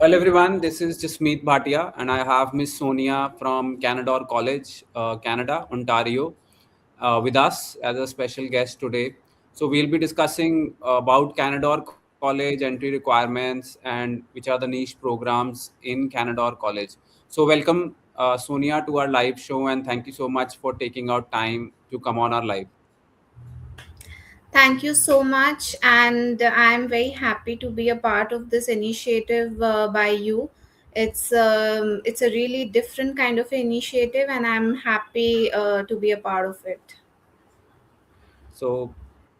Well, everyone, this is Jasmeet Bhatia, and I have Ms.Sonia from Canadore College, Canada, Ontario, with us as a special guest today. So, we'll be discussing about Canadore College entry requirements and which are the niche programs in Canadore College. So, welcome, Sonia, to our live show, and thank you so much for taking out time to come on our live. Thank you so much, and I'm very happy to be a part of this initiative by you. It's a really different kind of initiative, and I'm happy to be a part of it. So,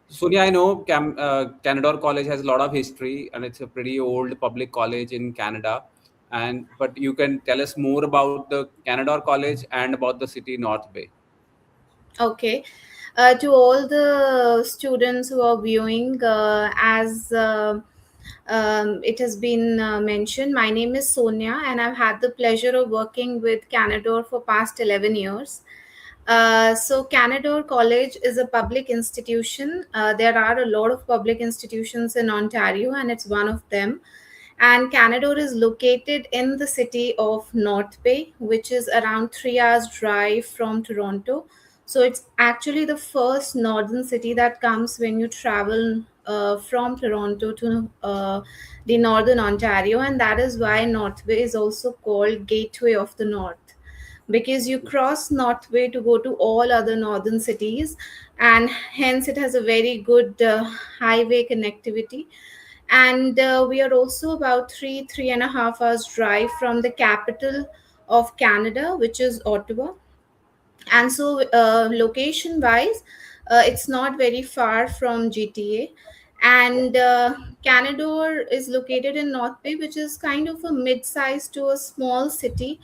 Sonia, I know Canadore College has a lot of history, and it's a pretty old public college in Canada. And but you can tell us more about the Canadore College and about the city North Bay. Okay. To all the students who are viewing, as it has been mentioned, my name is Sonia, and I've had the pleasure of working with Canadore for past 11 years. So Canadore College is a public institution. There are a lot of public institutions in Ontario, and it's one of them. And Canadore is located in the city of North Bay, which is around 3 hours drive from Toronto. So it's actually the first northern city that comes when you travel from Toronto to the northern Ontario, and that is why North Bay is also called Gateway of the North, because you cross Northway to go to all other northern cities, and hence it has a very good highway connectivity. And we are also about 3.5 hours drive from the capital of Canada, which is Ottawa. And so location wise, it's not very far from GTA. And Canadore is located in North Bay, which is kind of a mid-sized to a small city.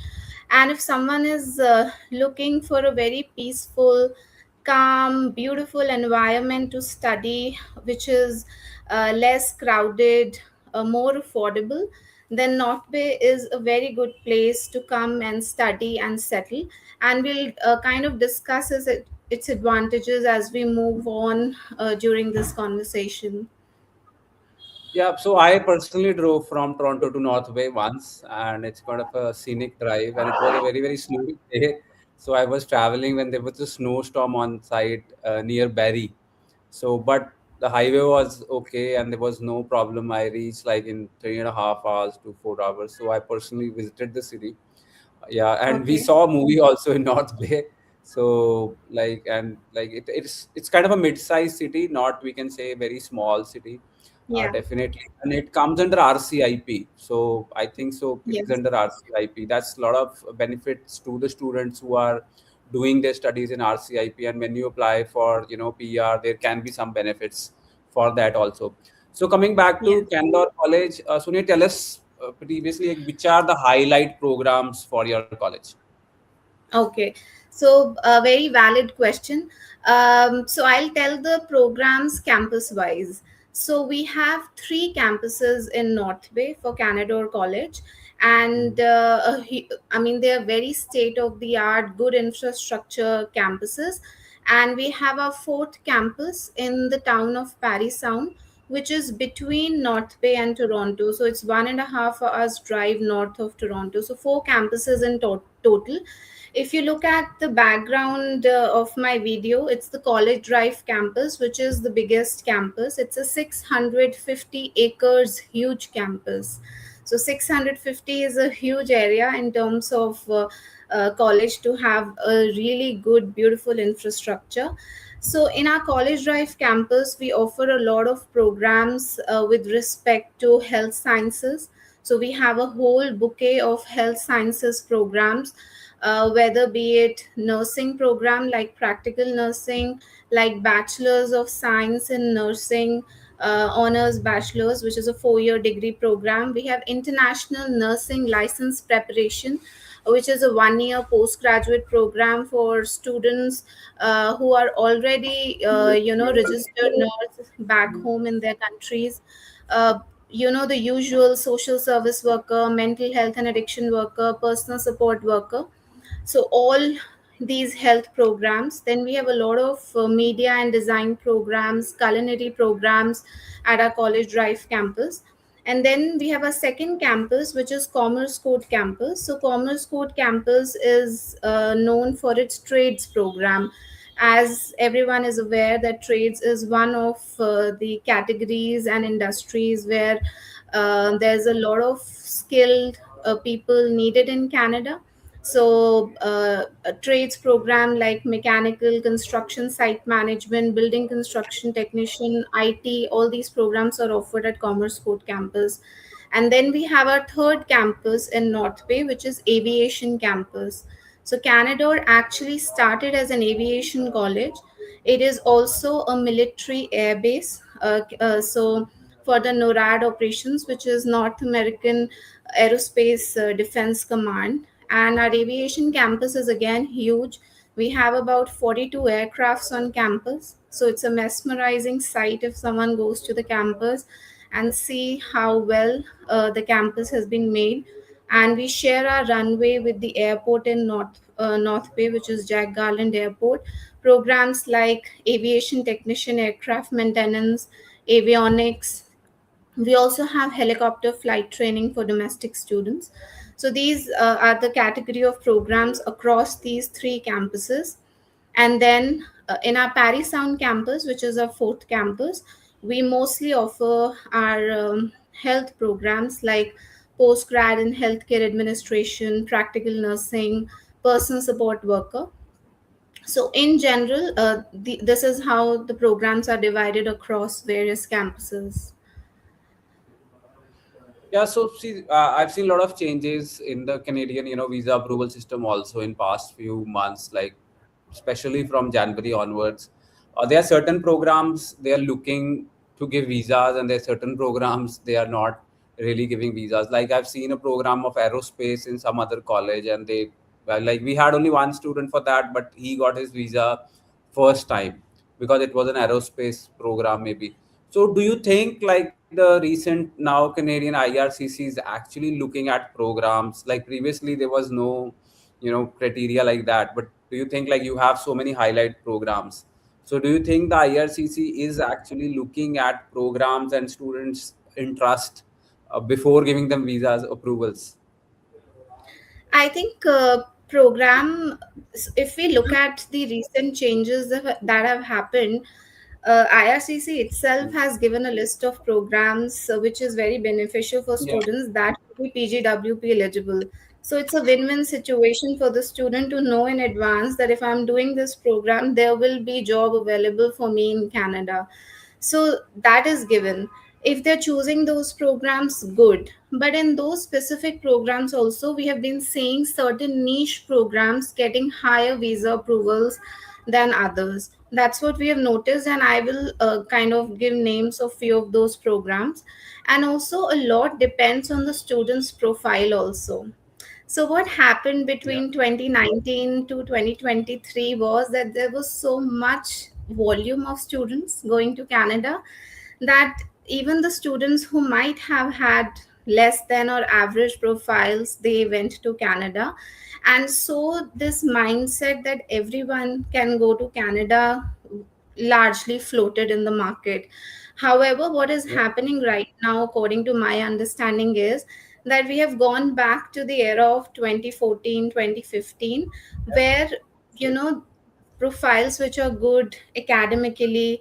And if someone is looking for a very peaceful, calm, beautiful environment to study, which is less crowded, more affordable, then North Bay is a very good place to come and study and settle. And we'll kind of discuss its advantages as we move on during this conversation. Yeah, so I personally drove from Toronto to North Bay once, and it's kind of a scenic drive, and it was a very, very snowy day. So I was traveling when there was a snowstorm on site near Barrie. So, but the highway was okay, and there was no problem. I reached like in 3.5 hours to 4 hours. So I personally visited the city. Yeah, and we Okay. saw a movie also in North Bay. So like it's kind of a mid-sized city, not we can say very small city, Yeah. definitely, and it comes under RCIP. So I think so it is Yes. under RCIP. That's a lot of benefits to the students who are doing their studies in RCIP, and when you apply for PR, there can be some benefits for that also. So coming back Yeah. to Canadore College, Sunil, tell us previously, like, which are the highlight programs for your college? Okay, so a very valid question. So I'll tell the programs campus wise. So we have three campuses in North Bay for Canadore College, and I mean they are very state of the art, good infrastructure campuses. And we have our fourth campus in the town of Paris Sound, which is between North Bay and Toronto. So it's 1.5 hours drive north of Toronto. So four campuses in total. If you look at the background of my video, it's the College Drive campus, which is the biggest campus. It's a 650 acres huge campus. So 650 is a huge area in terms of college to have a really good, beautiful infrastructure. So in our College Drive campus, we offer a lot of programs with respect to health sciences. So we have a whole bouquet of health sciences programs, whether be it nursing program like practical nursing, like bachelor's of science in nursing, honors bachelor's, which is a 4 year degree program. We have international nursing license preparation, which is a 1 year postgraduate program for students who are already registered nurse back home in their countries. uh, the usual social service worker, mental health and addiction worker, personal support worker. So all these health programs. Then we have a lot of media and design programs, culinary programs at our College Drive campus. And then we have a second campus, which is Commerce Code campus. So Commerce Code campus is known for its trades program. As everyone is aware, that trades is one of the categories and industries where there's a lot of skilled people needed in Canada. So a trades program like mechanical, construction, site management, building construction technician, IT, all these programs are offered at Commerce Code campus. And then we have our third campus in North Bay, which is Aviation campus. So Canadore actually started as an aviation college. It is also a military air base. So for the NORAD operations, which is North American Aerospace Defense Command. And our aviation campus is again huge. We have about 42 aircrafts on campus. So it's a mesmerizing sight if someone goes to the campus and see how well the campus has been made. And we share our runway with the airport in North Bay, which is Jack Garland Airport. Programs like aviation technician, aircraft maintenance, avionics. We also have helicopter flight training for domestic students. So these are the category of programs across these three campuses. And then in our Paris Sound campus, which is our fourth campus, we mostly offer our health programs like postgrad in healthcare administration, practical nursing, personal support worker. So in general, this is how the programs are divided across various campuses. Yeah, so see, I've seen a lot of changes in the Canadian, visa approval system also in past few months, like especially from January onwards. There are certain programs they are looking to give visas, and there are certain programs they are not really giving visas. Like I've seen a program of aerospace in some other college, and they well, like we had only one student for that, but he got his visa first time because it was an aerospace program, maybe. So, do you think like the recent now Canadian IRCC is actually looking at programs like previously there was no, criteria like that? But do you think like you have so many highlight programs? So, do you think the IRCC is actually looking at programs and students' interest before giving them visas approvals? I think program. If we look at the recent changes that have happened, IRCC itself has given a list of programs which is very beneficial for Yeah. students that will be PGWP eligible. So it's a win-win situation for the student to know in advance that if I'm doing this program, there will be job available for me in Canada. So that is given. If they're choosing those programs, good. But in those specific programs also, we have been seeing certain niche programs getting higher visa approvals than others. That's what we have noticed, and I will kind of give names of few of those programs. And also, a lot depends on the student's profile also. So what happened Yeah. between 2019 to 2023 was that there was so much volume of students going to Canada that even the students who might have had less than or average profiles, they went to Canada. And so this mindset that everyone can go to Canada largely floated in the market. However, what is Yeah. happening right now, according to my understanding, is that we have gone back to the era of 2014, 2015, where, you know, profiles which are good academically,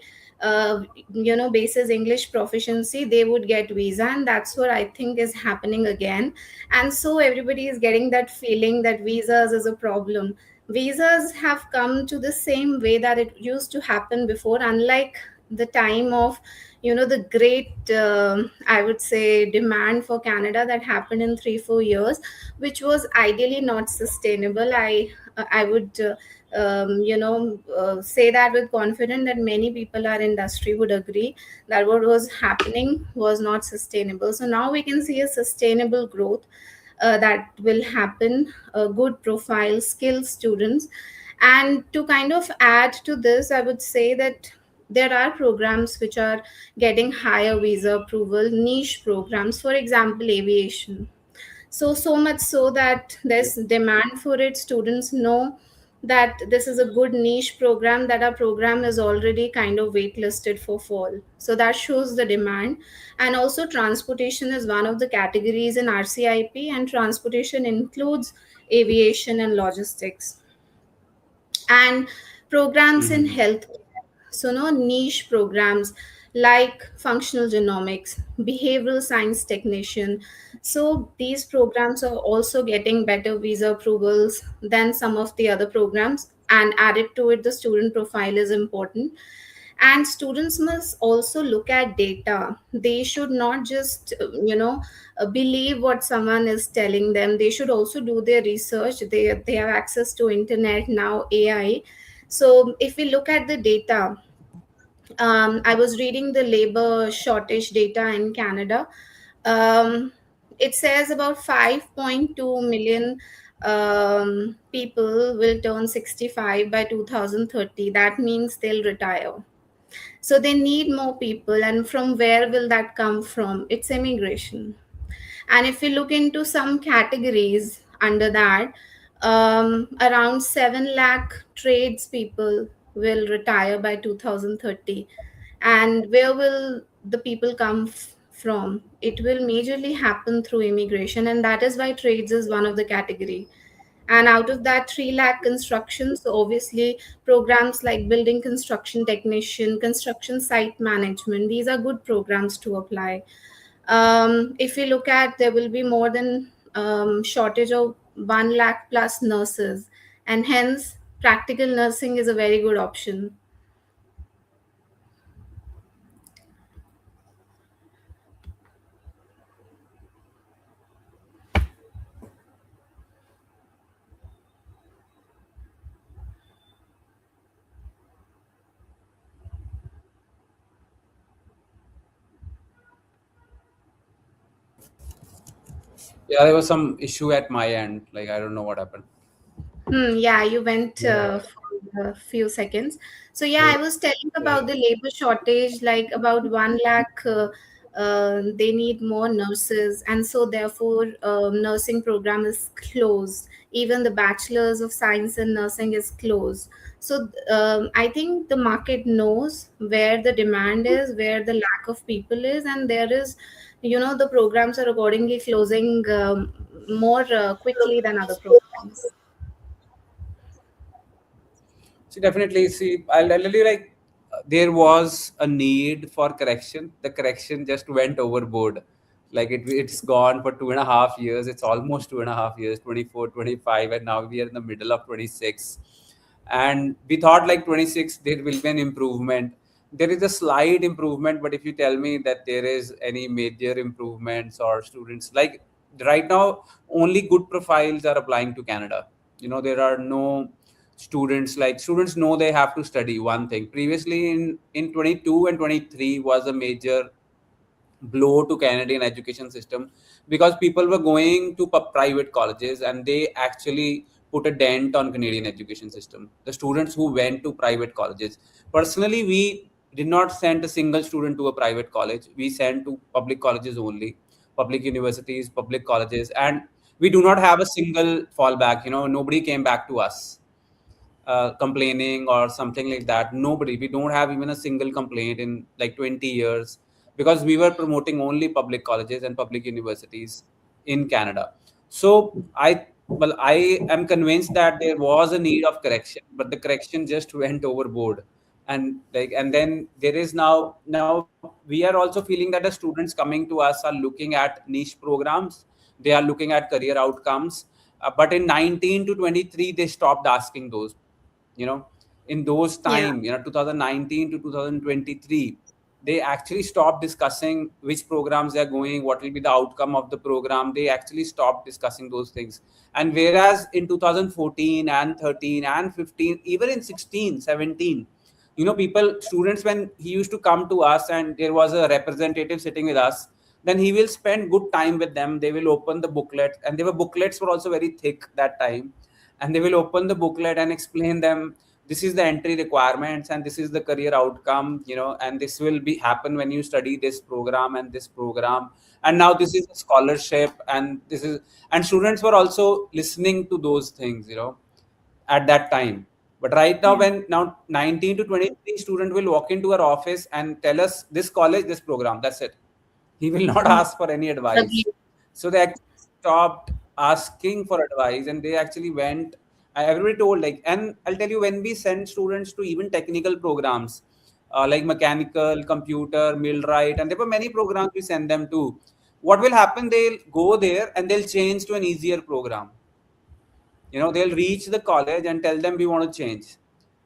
basis English proficiency, they would get visa. And that's what I think is happening again. And so everybody is getting that feeling that visas is a problem. Visas have come to the same way that it used to happen before, unlike the time of, the great, I would say, demand for Canada that happened in 3 4 years, which was ideally not sustainable. I would say that with confidence that many people our industry would agree that what was happening was not sustainable. So now we can see a sustainable growth that will happen, good profile, skilled students. And to kind of add to this, I would say that there are programs which are getting higher visa approval, niche programs, for example, aviation. So much so that Yeah. there's demand for it. Students know that this is a good niche program, that our program is already kind of waitlisted for fall. So that shows the demand. And also transportation is one of the categories in RCIP, and transportation includes aviation and logistics. And programs in Mm-hmm. health, so no niche programs like functional genomics, behavioral science technician. So these programs are also getting better visa approvals than some of the other programs, and added to it, the student profile is important. And students must also look at data. They should not just believe what someone is telling them. They should also do their research. They have access to internet now, AI. So if we look at the data, I was reading the labor shortage data in Canada. Um, it says about 5.2 million people will turn 65 by 2030. That means they'll retire. So they need more people. And from where will that come from? It's immigration. And if we look into some categories under that, around 7 lakh tradespeople will retire by 2030. And where will the people come from? It will majorly happen through immigration, and that is why trades is one of the category. And out of that, 3 lakh construction. So obviously programs like building construction technician, construction site management, these are good programs to apply. If we look at, there will be more than shortage of 1 lakh plus nurses, and hence practical nursing is a very good option. Yeah, there was some issue at my end. Like, I don't know what happened. Yeah, you went Yeah. for a few seconds. So yeah, I was telling about the labor shortage, like about 1 lakh. They need more nurses, and so therefore, nursing program is closed. Even the bachelor's of science in nursing is closed. So I think the market knows where the demand is, where the lack of people is, and there is, the programs are accordingly closing more quickly than other programs. See, definitely. See, I'll tell you, like, there was a need for correction. The correction just went overboard. Like, it's gone for 2.5 years. It's almost 2.5 years, 24, 25, and now we are in the middle of 26. And we thought like 26, there will be an improvement. There is a slight improvement, but if you tell me that there is any major improvements or students, like right now, only good profiles are applying to Canada. There are no students know they have to study one thing. Previously in 22 and 23 was a major blow to Canadian education system, because people were going to private colleges and they actually put a dent on Canadian education system. The students who went to private colleges, personally, we did not send a single student to a private college. We sent to public colleges only, public universities, public colleges, and we do not have a single fallback. Nobody came back to us complaining or something like that. Nobody. We don't have even a single complaint in like 20 years, because we were promoting only public colleges and public universities in Canada. So I am convinced that there was a need of correction, but the correction just went overboard. And then there is now we are also feeling that the students coming to us are looking at niche programs. They are looking at career outcomes. But in 19 to 23, they stopped asking those. you know in those Yeah. time, 2019 to 2023, they actually stopped discussing which programs they're going, what will be the outcome of the program. They actually stopped discussing those things. And whereas in 2014 and 13 and 15, even in 16, 17, students, when he used to come to us and there was a representative sitting with us, then he will spend good time with them. They will open the booklet, and there were booklets were also very thick that time. And they will open the booklet and explain them, this is the entry requirements and this is the career outcome, and this will be happen when you study this program and this program. And now this is a scholarship, and this is, and students were also listening to those things. at that time. But right now, Yeah. when now 19 to 23 student will walk into our office and tell us this college, this program, that's it. He will not Mm. ask for any advice. Agree. So they actually stopped asking for advice, and they actually went. Everybody told like, and I'll tell you, when we send students to even technical programs, like mechanical, computer, millwright, and there were many programs we send them to. What will happen? They'll go there and they'll change to an easier program. They'll reach the college and tell them we want to change.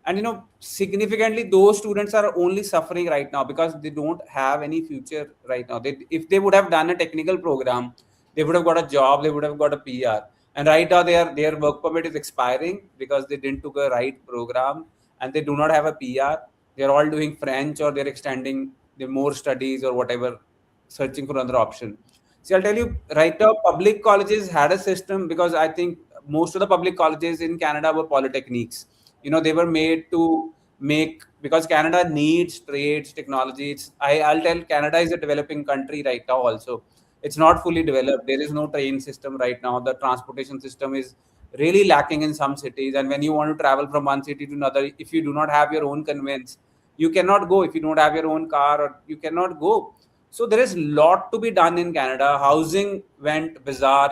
And significantly those students are only suffering right now because they don't have any future right now. If they would have done a technical program, they would have got a job, they would have got a PR. And right now their work permit is expiring because they didn't took a right program, and they do not have a PR. They're all doing French, or they're extending their more studies or whatever, searching for another option. See, I'll tell you, right now, public colleges had a system, because I think most of the public colleges in Canada were polytechniques. They were made to make, because Canada needs trades, technology. I'll tell, Canada is a developing country right now also. It's not fully developed. There is no train system right now. The transportation system is really lacking in some cities. And when you want to travel from one city to another, if you do not have your own conveyance, you cannot go. If you don't have your own car, or you cannot go. So there is lot to be done in Canada. Housing went bizarre.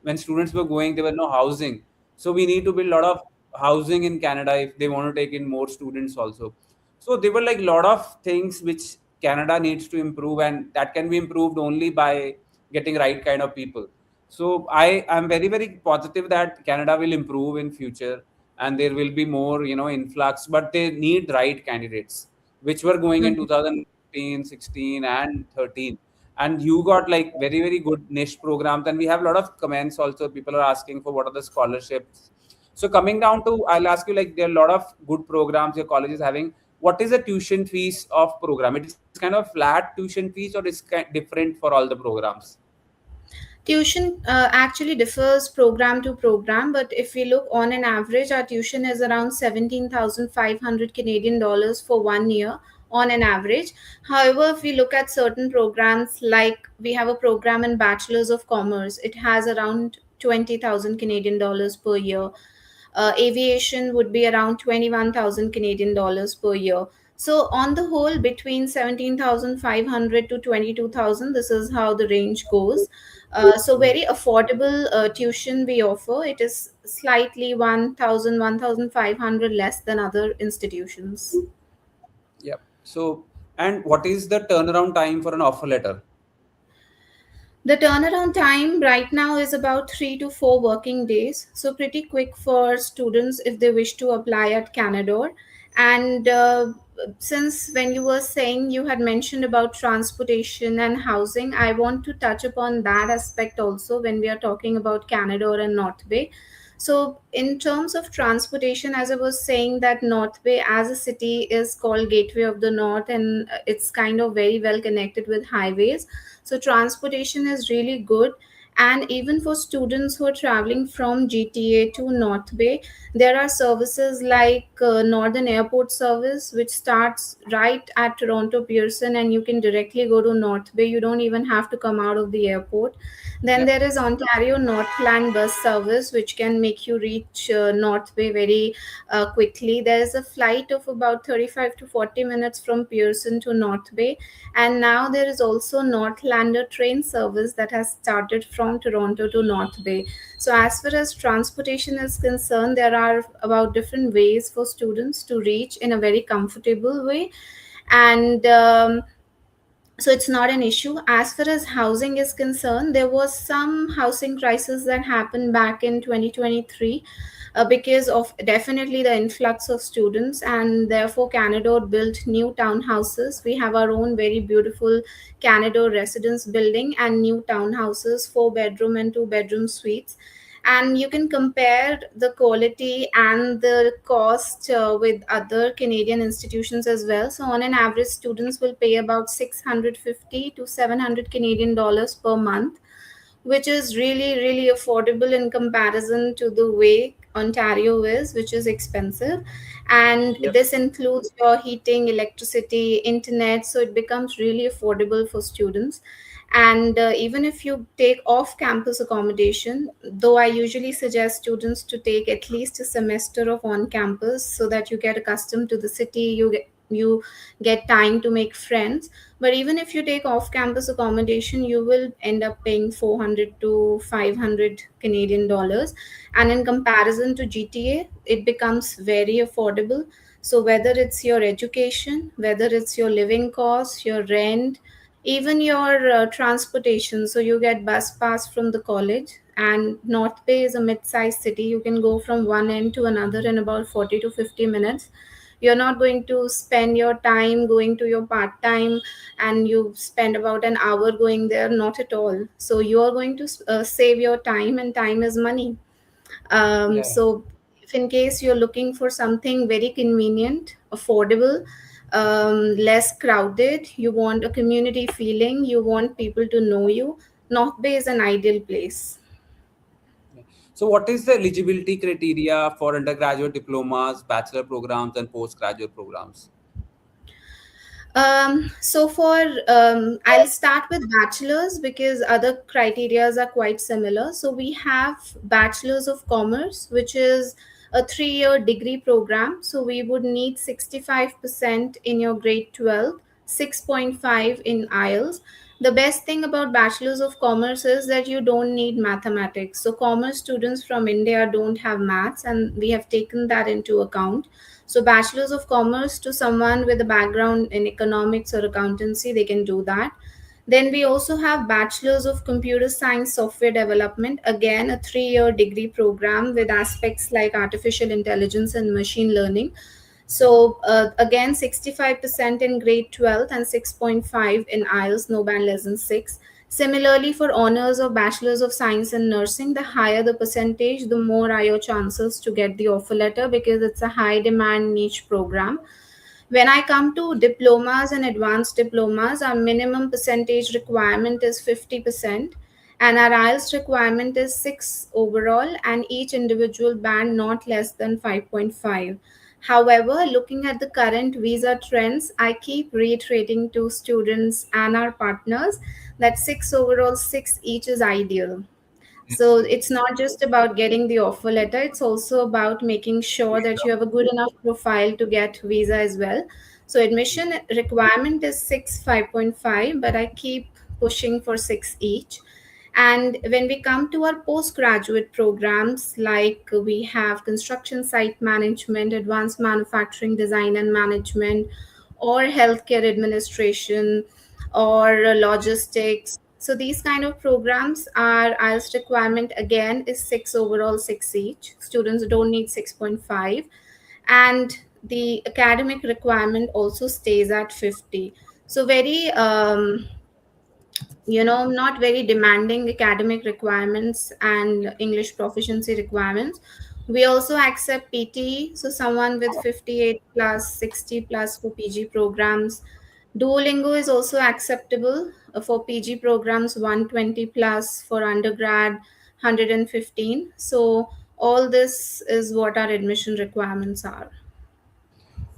When students were going, there were no housing. So we need to build a lot of housing in Canada if they want to take in more students also. So there were like a lot of things which Canada needs to improve, and that can be improved only by getting right kind of people. So I am very, very positive that Canada will improve in future, and there will be more, influx, but they need right candidates, which were going in Mhm. 2015, 16, and 13. And you got like very, very good niche programs, and we have a lot of comments also. People are asking for what are the scholarships. So coming down to, I'll ask you, like, there are a lot of good programs your college is having. What is the tuition fees of program? It is kind of flat tuition fees, or it's different for all the programs? Tuition actually differs program to program, but if we look on an average, our tuition is around 17,500 Canadian dollars for 1 year on an average. However, if we look at certain programs, like we have a program in Bachelor's of Commerce, it has around 20,000 Canadian dollars per year. Aviation would be around 21,000 Canadian dollars per year. So, on the whole, between 17,500 to 22,000, this is how the range goes. So, very affordable tuition we offer. It is slightly 1,000, 1,500 less than other institutions. Yep. So, and what is the turnaround time for an offer letter? The turnaround time right now is about 3 to 4 working days, so pretty quick for students if they wish to apply at Canadore. And since when you were saying you had mentioned about transportation and housing, I want to touch upon that aspect also when we are talking about Canadore and North Bay. So, in terms of transportation, as I was saying, that North Bay as a city is called Gateway of the North, and it's kind of very well connected with highways. So transportation is really good. And even for students who are traveling from GTA to North Bay, there are services like Northern Airport Service, which starts right at Toronto Pearson, and you can directly go to North Bay. You don't even have to come out of the airport. Then Yep. there is Ontario Northland Bus Service, which can make you reach North Bay very quickly. There is a flight of about 35 to 40 minutes from Pearson to North Bay, and now there is also Northlander train service that has started from Toronto to North Bay. So as far as transportation is concerned, there are about different ways for students to reach in a very comfortable way. And so it's not an issue. As far as housing is concerned, there was some housing crisis that happened back in 2023 because of definitely the influx of students, and therefore Canadore built new townhouses. We have our own very beautiful Canadore residence building and new townhouses, 4 bedroom and 2 bedroom suites. And you can compare the quality and the cost with other Canadian institutions as well. So on an average, students will pay about 650 to 700 Canadian dollars per month, which is really, really affordable in comparison to the way Ontario is, which is expensive. And Yep. this includes your heating, electricity, internet, so it becomes really affordable for students. And even if you take off campus accommodation, though I usually suggest students to take at least a semester of on campus so that you get accustomed to the city, you get time to make friends. But even if you take off campus accommodation, you will end up paying 400 to 500 Canadian dollars, and in comparison to GTA it becomes very affordable. So whether it's your education, whether it's your living costs, your rent, even your transportation, so you get bus pass from the college, and North Bay is a mid-sized city. You can go from one end to another in about 40 to 50 minutes. You're not going to spend your time going to your part time and you spend about an hour going there, not at all. So you are going to save your time, and time is money. Yeah. So, if in case you're looking for something very convenient, affordable, less crowded, you want a community feeling, you want people to know you, North Bay is an ideal place. Yeah. So, what is the eligibility criteria for undergraduate diplomas, bachelor programs, and postgraduate programs? I'll start with bachelor's because other criterias are quite similar. So we have bachelor's of commerce, which is a 3-year degree program. So we would need 65% in your grade 12, 6.5 in IELTS. The best thing about bachelor's of commerce is that you don't need mathematics. So commerce students from India don't have maths, and we have taken that into account. So, bachelor's of commerce to someone with a background in economics or accountancy, they can do that. Then we also have bachelor's of computer science software development, again a 3-year degree program with aspects like artificial intelligence and machine learning. So again, 65% in grade 12 and 6.5 in IELTS, no band less than 6. Similarly, for honors or bachelor's of science in nursing, the higher the percentage, the more are your chances to get the offer letter because it's a high demand niche program. When I come to diplomas and advanced diplomas, our minimum percentage requirement is 50%, and our IELTS requirement is 6 overall, and each individual band not less than 5.5. However, looking at the current visa trends, I keep reiterating to students and our partners that 6 overall, 6 each is ideal. So Yes. it's not just about getting the offer letter, it's also about making sure that you have a good enough profile to get visa as well. So admission requirement is 6 5.5, but I keep pushing for 6 each. And when we come to our postgraduate programs, like we have construction site management, advanced manufacturing design and management, or healthcare administration, or logistics. So these kind of programs are IELTS requirement again is 6 overall, 6 each. Students don't need 6.5. And the academic requirement also stays at 50. So very not very demanding academic requirements and English proficiency requirements. We also accept PTE, so someone with 58 plus, 60 plus for PG programs. Duolingo is also acceptable for PG programs, 120 plus for undergrad, 115. So all this is what our admission requirements are.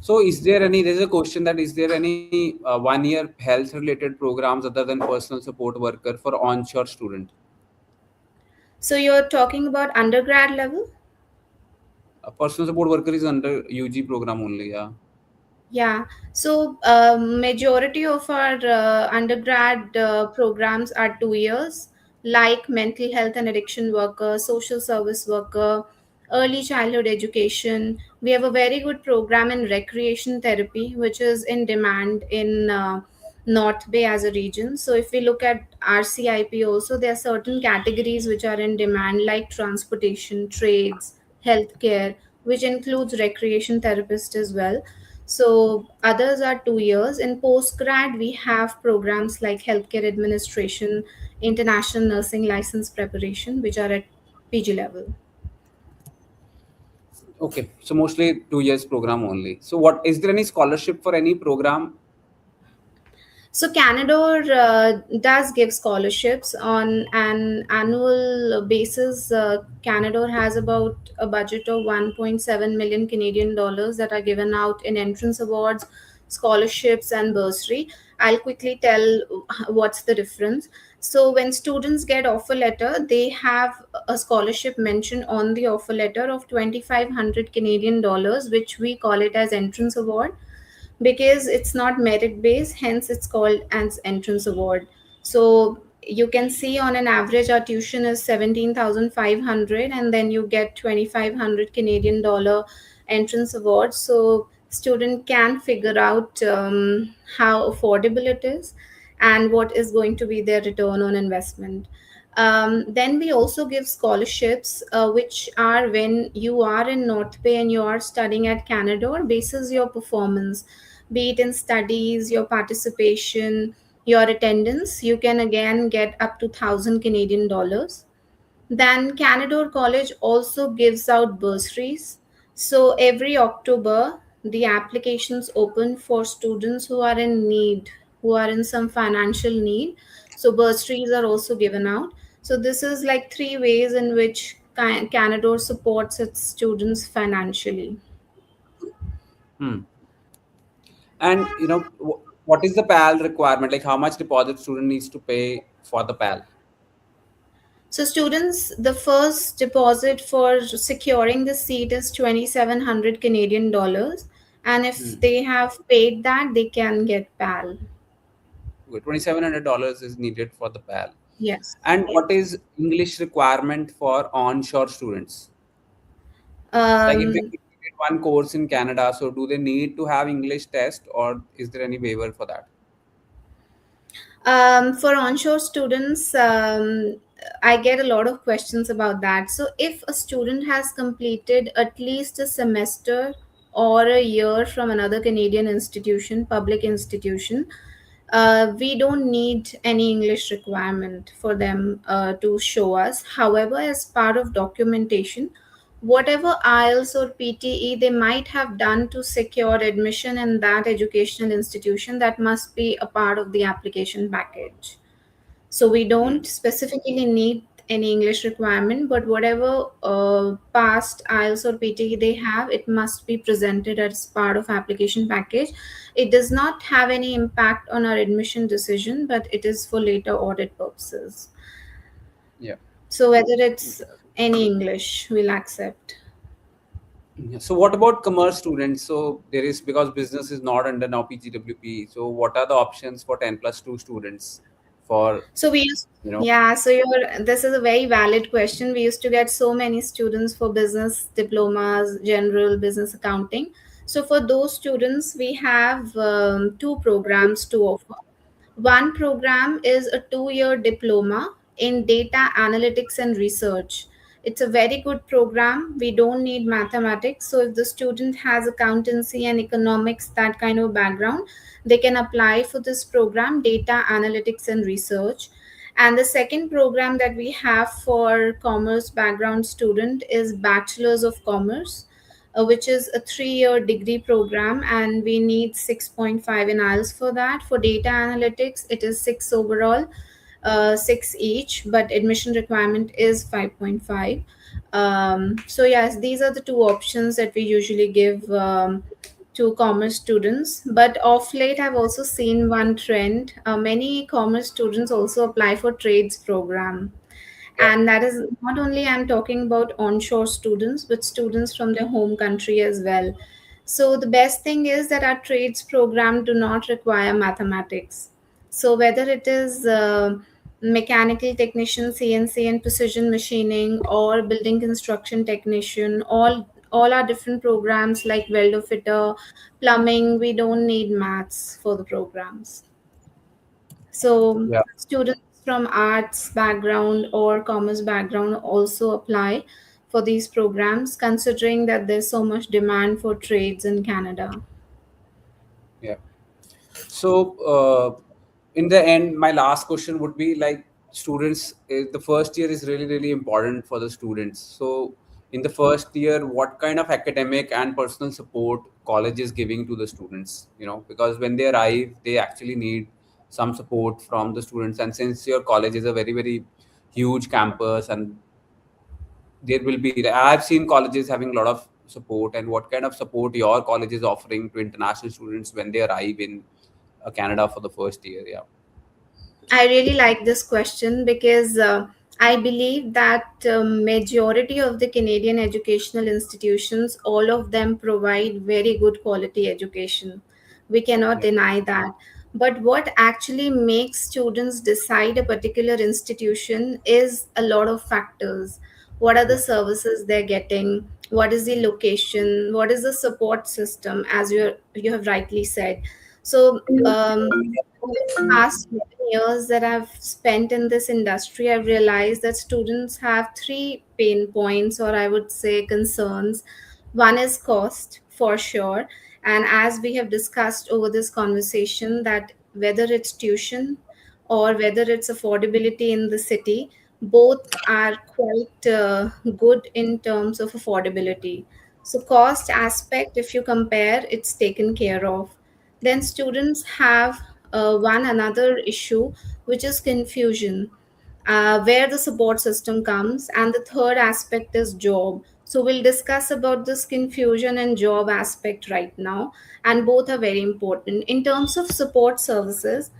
So, is there any? There's a question that is there any 1 year health related programs other than personal support worker for onshore student? So you're talking about undergrad level? A personal support worker is under UG program only. Yeah. Yeah, so majority of our undergrad programs are 2 years, like mental health and addiction worker, social service worker, early childhood education. We have a very good program in recreation therapy, which is in demand in North Bay as a region. So if we look at RCIP also, there are certain categories which are in demand, like transportation, trades, healthcare, which includes recreation therapist as well. So others are 2 years. In postgrad, we have programs like healthcare administration, international nursing license preparation, which are at PG level. Okay. So mostly 2 years program only. So, what is there any scholarship for any program? So Canadore does give scholarships on an annual basis. Canadore has about a budget of 1.7 million Canadian dollars that are given out in entrance awards, scholarships, and bursary. I'll quickly tell what's the difference. So when students get offer letter, they have a scholarship mentioned on the offer letter of 2500 Canadian dollars, which we call it as entrance award, because it's not merit based, hence it's called as entrance award. So you can see on an average our tuition is 17,500, and then you get 2500 Canadian dollar entrance award. So student can figure out how affordable it is and what is going to be their return on investment. Then we also give scholarships, which are when you are in North Bay and you are studying at Canadore, basis your performance, be it in studies, your participation, your attendance, you can again get up to 1,000 Canadian dollars. Then Canadore College also gives out bursaries. So every October, the applications open for students who are in need, who are in some financial need. So bursaries are also given out. So this is like three ways in which Canadore supports its students financially. Hmm. And what is the PAL requirement? Like how much deposit student needs to pay for the PAL? So students, the first deposit for securing the seat is 2,700 Canadian dollars, and if Hmm. they have paid that, they can get PAL. $2,700 is needed for the PAL. Yes. And what is English requirement for onshore students? Like if they Um, completed one course in Canada, so do they need to have English test, or is there any waiver for that? for onshore students, I get a lot of questions about that. So, if a student has completed at least a semester or a year from another Canadian institution, public institution, we don't need any English requirement for them to show us. However, as part of documentation, whatever IELTS or PTE they might have done to secure admission in that educational institution, that must be a part of the application package. So we Hmm. don't specifically need any English requirement, but whatever past IELTS or PTE they have, it must be presented as part of application package. It does not have any impact on our admission decision, but it is for later audit purposes. Yeah. So whether it's Okay. any English, we'll accept. Yeah. So what about commerce students? So there is, because business is not under now PGWP. So what are the options for 10+2 students for, So we used, you know, yeah, so this is a very valid question. We used to get so many students for business diplomas, general business accounting. So for those students, we have two programs to offer. One program is a 2 year diploma in data analytics and research. It's a very good program. We don't need mathematics. So, if the student has accountancy and economics, that kind of background, they can apply for this program, data analytics and research. And the second program that we have for commerce background student is Bachelor's of Commerce, which is a 3 year degree program, and we need 6.5 in IELTS for that. For data analytics, it is 6 overall, 6 each, but admission requirement is 5.5. So, yes, these are the two options that we usually give to commerce students. But of late, I've also seen one trend. Many commerce students also apply for trades program, yeah, and that is not only I'm talking about onshore students, but students from their home country as well. So the best thing is that our trades program do not require mathematics. So whether it is mechanical technician, CNC and precision machining, or building construction technician, all are different programs like welder fitter, plumbing, we don't need maths for the programs. So yeah, students from arts background or commerce background also apply for these programs, considering that there's so much demand for trades in Canada. yeah. So, in the end, my last question would be like, students, the first year is really, really important for the students. So, in the first year, what kind of academic and personal support college is giving to the students? Because when they arrive, they actually need some support from the students. And since your college is a very, very huge campus, and there will be, I've seen colleges having a lot of support, and what kind of support your college is offering to international students when they arrive in Canada for the first year? Yeah. I really like this question because I believe that majority of the Canadian educational institutions, all of them provide very good quality education. We cannot Yeah. deny that. But what actually makes students decide a particular institution is a lot of factors. What are the Yeah. services they're getting? What is the location? What is the support system? As you have rightly said. So over the past 11 years that I've spent in this industry, I've realized that students have three pain points, or I would say concerns. One is cost, for sure. And as we have discussed over this conversation, that whether it's tuition or whether it's affordability in the city, both are quite good in terms of affordability. So, cost aspect, if you compare, it's taken care of. Then students have one another issue, which is confusion, where the support system comes, and the third aspect is job. So we'll discuss about this confusion and job aspect right now, and both are very important in terms of support services.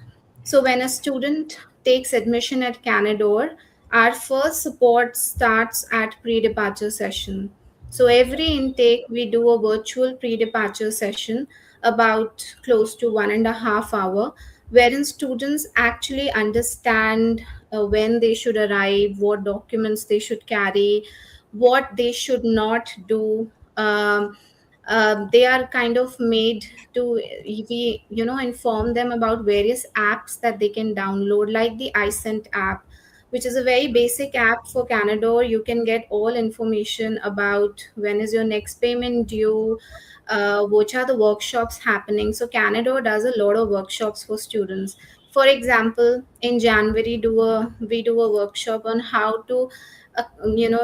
So when a student takes admission at Canadore, our first support starts at pre-departure session. So every intake we do a virtual pre-departure session about close to 1.5 hour, wherein students actually understand when they should arrive, what documents they should carry, what they should not do. They are kind of made to we inform them about various apps that they can download, like the iSent app, which is a very basic app for Canadore. You can get all information about when is your next payment due, which are the workshops happening. So Canadore does a lot of workshops for students. For example, in January, we do a workshop on how to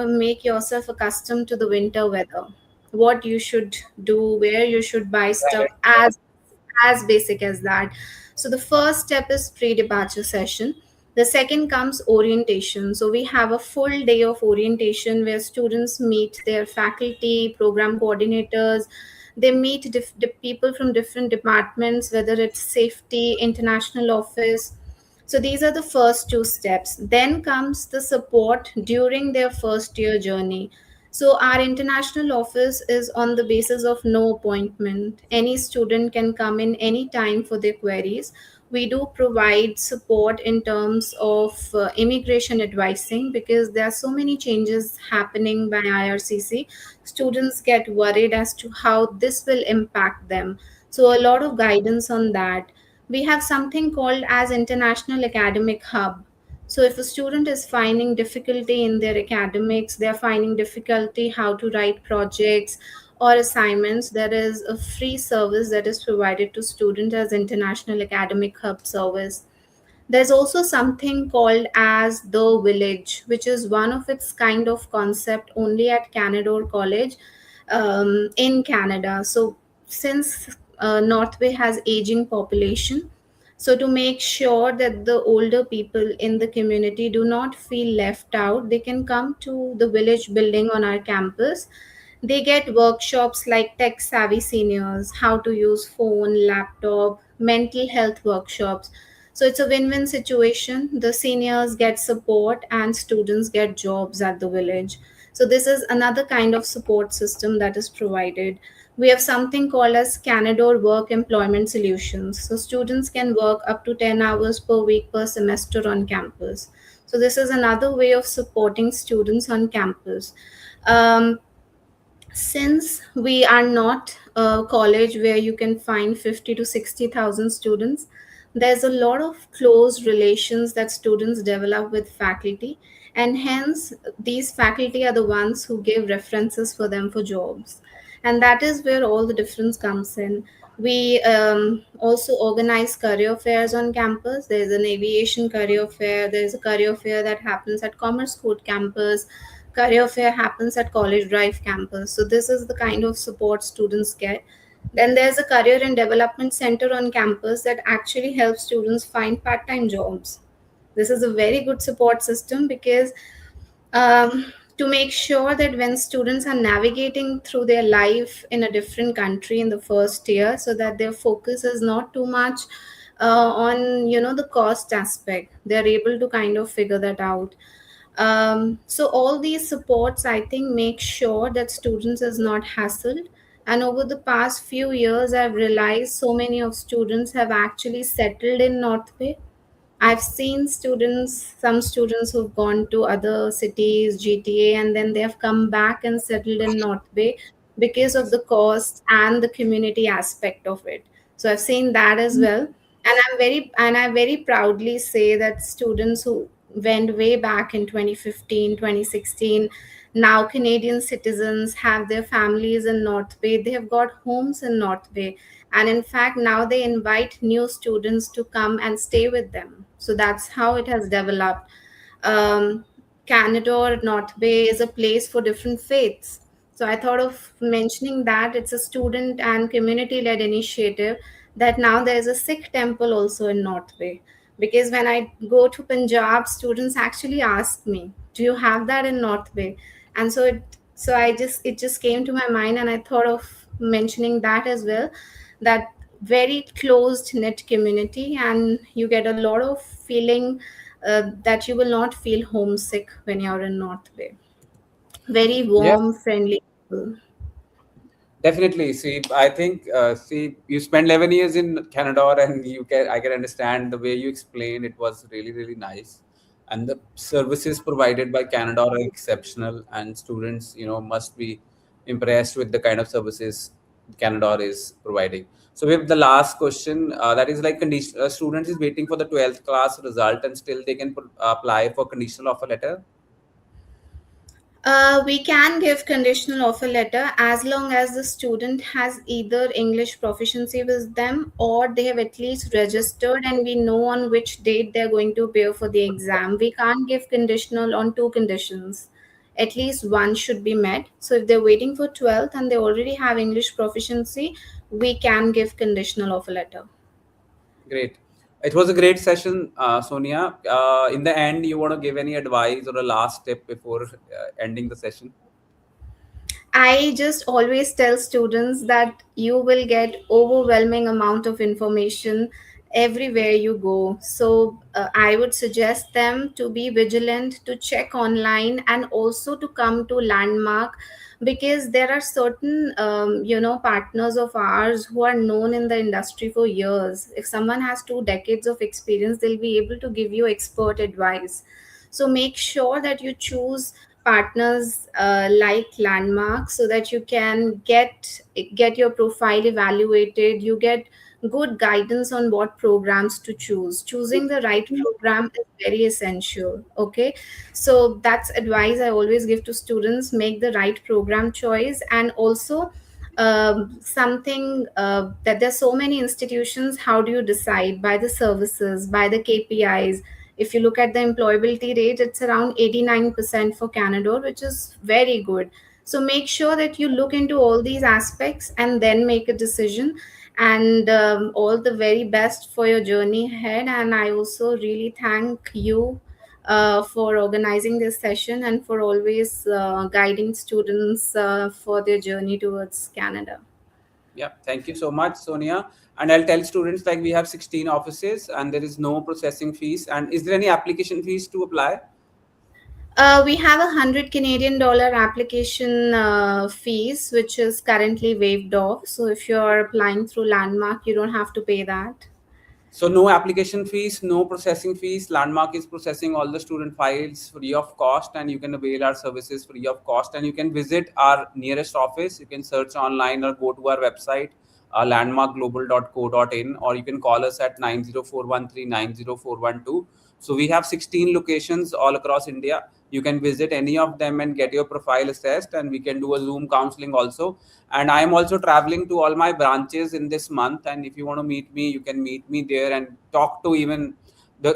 make yourself accustomed to the winter weather, what you should do, where you should buy stuff, as basic as that. So the first step is pre-departure session. The second comes orientation. So we have a full day of orientation where students meet their faculty, program coordinators. They meet people from different departments, whether it's safety, international office. So these are the first two steps. Then comes the support during their first year journey. So our international office is on the basis of no appointment. Any student can come in any time for their queries. We do provide support in terms of immigration advising, because there are so many changes happening by IRCC. Students get worried as to how this will impact them. So a lot of guidance on that. We have something called as International Academic Hub. So if a student is finding difficulty in their academics, they're finding difficulty how to write projects or assignments, there is a free service that is provided to students as International Academic Hub service. There's also something called as the village, which is one of its kind of concept only at Canadore College in Canada. So since North Bay has aging population, so to make sure that the older people in the community do not feel left out, they can come to the village building on our campus. They get workshops like tech savvy seniors, how to use phone, laptop, mental health workshops. So it's a win-win situation. The seniors get support and students get jobs at the village. So this is another kind of support system that is provided. We have something called as Canadore Work Employment Solutions. So students can work up to 10 hours per week per semester on campus. So this is another way of supporting students on campus. Um, since we are not a college where you can find 50 to 60,000 students, there's a lot of close relations that students develop with faculty, and hence these faculty are the ones who give references for them for jobs. And that is where all the difference comes in. We also organize career fairs on campus. There's an aviation career fair, there's a career fair that happens at Commerce Court campus, career fair happens at College Drive campus. So this is the kind of support students get. Then there's a career and development center on campus that actually helps students find part-time jobs. This is a very good support system because to make sure that when students are navigating through their life in a different country in the first year, so that their focus is not too much on the cost aspect. They're able to kind of figure that out. So all these supports, I think, make sure that students is not hassled. And over the past few years, I've realized so many of students have actually settled in North Bay. I've seen some students who've gone to other cities, GTA, and then they have come back and settled in North Bay because of the cost and the community aspect of it. So I've seen that as well. And I very proudly say that students who went way back in 2015, 2016, now Canadian citizens have their families in North Bay. They have got homes in North Bay, and in fact now they invite new students to come and stay with them. So that's how it has developed. um, Canadore, North Bay is a place for different faiths. So I thought of mentioning that it's a student and community led initiative, that now there's a Sikh temple also in North Bay. Because when I go to Punjab, students actually ask me, do you have that in North Bay? And it just came to my mind, and I thought of mentioning that as well, that very closed knit community, and you get a lot of feeling that you will not feel homesick when you're in North Bay. Very Yeah. warm, friendly people. Definitely. See, I think, you spent 11 years in Canada, and I can understand the way you explained. It was really, really nice. And the services provided by Canada are exceptional, and students, must be impressed with the kind of services Canada is providing. So we have the last question. That is like students is waiting for the 12th class result, and still they can apply for conditional offer letter. We can give conditional offer letter as long as the student has either English proficiency with them, or they have at least registered and we know on which date they're going to appear for the exam. We can't give conditional on two conditions. At least one should be met. So if they're waiting for 12th and they already have English proficiency, we can give conditional offer letter. Great. It was a great session, Sonia. In the end, you want to give any advice or a last tip before ending the session? I just always tell students that you will get overwhelming amount of information everywhere you go. So I would suggest them to be vigilant, to check online, and also to come to Landmark, because there are certain partners of ours who are known in the industry for years. If someone has 2 decades of experience, they'll be able to give you expert advice. So make sure that you choose partners like Landmark, so that you can get your profile evaluated. You get good guidance on what programs to choose. Choosing the right program is very essential. Okay, so that's advice I always give to students: make the right program choice. And also something that there's so many institutions, how do you decide? By the services, by the KPIs. If you look at the employability rate, it's around 89% for Canadore, which is very good. So make sure that you look into all these aspects and then make a decision. And all the very best for your journey ahead. And I also really thank you for organizing this session and for always guiding students for their journey towards Canada. Yeah. Thank you so much, Sonia. And I'll tell students like we have 16 offices and there is no processing fees. And is there any application fees to apply? We have $100 Canadian application fees, which is currently waived off. So if you're applying through Landmark, you don't have to pay that. So no application fees, no processing fees. Landmark is processing all the student files free of cost, and you can avail our services free of cost. And you can visit our nearest office. You can search online or go to our website, landmarkglobal.co.in, or you can call us at 90413 So we have 16 locations all across India. You can visit any of them and get your profile assessed, and we can do a Zoom counseling also. And I am also traveling to all my branches in this month, and if you want to meet me, you can meet me there and talk to even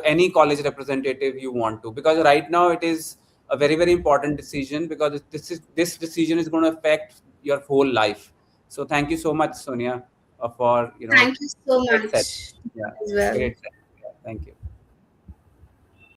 any college representative you want to, because right now it is a very, very important decision, because this decision is going to affect your whole life. So thank you so much, Sonia, for Thank you so great set. much Yeah, as well. great set. Yeah, thank you.